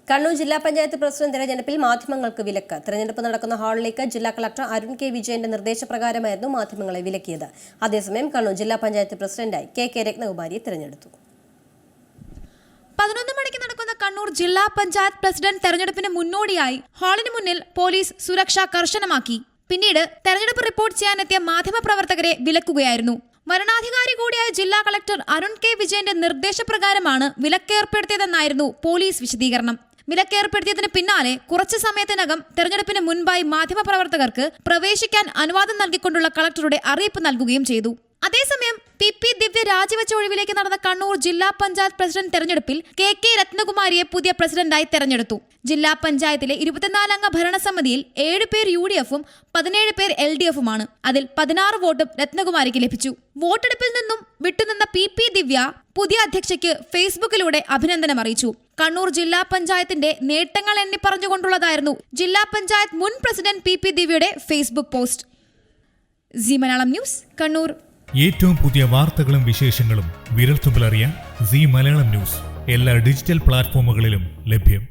കണ്ണൂർ ജില്ലാ പഞ്ചായത്ത് പ്രസിഡന്റ് തെരഞ്ഞെടുപ്പിൽ മാധ്യമങ്ങൾക്ക് വിലക്ക്. തെരഞ്ഞെടുപ്പ് നടക്കുന്ന ഹാളിലേക്ക് ജില്ലാ കളക്ടർ അരുൺ കെ വിജയന്റെ നിർദ്ദേശപ്രകാരമായിരുന്നു മാധ്യമങ്ങളെ വിലക്കിയത്. അതേസമയം കണ്ണൂർ ജില്ലാ പഞ്ചായത്ത് പ്രസിഡന്റായി കെ രത്നകുമാരിയെ തെരഞ്ഞെടുത്തു. 11 മണിക്ക് നടക്കുന്ന കണ്ണൂർ ജില്ലാ പഞ്ചായത്ത് പ്രസിഡന്റ് തെരഞ്ഞെടുപ്പിന് മുന്നോടിയായി ഹാളിന് മുന്നിൽ പോലീസ് സുരക്ഷ കർശനമാക്കി. പിന്നീട് തെരഞ്ഞെടുപ്പ് റിപ്പോർട്ട് ചെയ്യാനെത്തിയ മാധ്യമപ്രവർത്തകരെ വിലക്കുകയായിരുന്നു. വരണാധികാരി കൂടിയായ ജില്ലാ കളക്ടർ അരുൺ കെ വിജയന്റെ നിർദ്ദേശപ്രകാരമാണ് വിലക്കേർപ്പെടുത്തിയതെന്നായിരുന്നു പോലീസ് വിശദീകരണം. വിലക്കേർപ്പെടുത്തിയതിന് പിന്നാലെ കുറച്ചു സമയത്തിനകം തെരഞ്ഞെടുപ്പിന് മുൻപായി മാധ്യമപ്രവർത്തകർക്ക് പ്രവേശിക്കാൻ അനുവാദം നൽകിക്കൊണ്ടുള്ള കളക്ടറുടെ അറിയിപ്പ് നൽകുകയും ചെയ്തു. അതേസമയം PP ദിവ്യ രാജിവെച്ച ഒഴിവിലേക്ക് നടന്ന കണ്ണൂർ ജില്ലാ പഞ്ചായത്ത് പ്രസിഡന്റ് തെരഞ്ഞെടുപ്പിൽ കെ രത്നകുമാരിയെ പുതിയ പ്രസിഡന്റായി തെരഞ്ഞെടുത്തു. ജില്ലാ പഞ്ചായത്തിലെ 24 അംഗ ഭരണസമിതിയിൽ 7 പേർ UDFും 17 പേർ LDFുമാണ്. അതിൽ 16 വോട്ടും രത്നകുമാരിക്ക് ലഭിച്ചു. വോട്ടെടുപ്പിൽ നിന്നും വിട്ടുനിന്ന PP ദിവ്യ പുതിയ അധ്യക്ഷയ്ക്ക് ഫേസ്ബുക്കിലൂടെ അഭിനന്ദനം അറിയിച്ചു. കണ്ണൂർ ജില്ലാ പഞ്ചായത്തിന്റെ നേട്ടങ്ങൾ എണ്ണി പറഞ്ഞുകൊണ്ടുള്ളതായിരുന്നു ജില്ലാ പഞ്ചായത്ത് മുൻ പ്രസിഡന്റ് PP ദിവ്യയുടെ Facebook post. C Malayalam news, Kannur. ഏറ്റവും പുതിയ വാർത്തകളും വിശേഷങ്ങളും വിരൽത്തുമ്പിലറിയാൻ സി മലയാളം ന്യൂസ് എല്ലാ ഡിജിറ്റൽ പ്ലാറ്റ്ഫോമുകളിലും ലഭ്യം.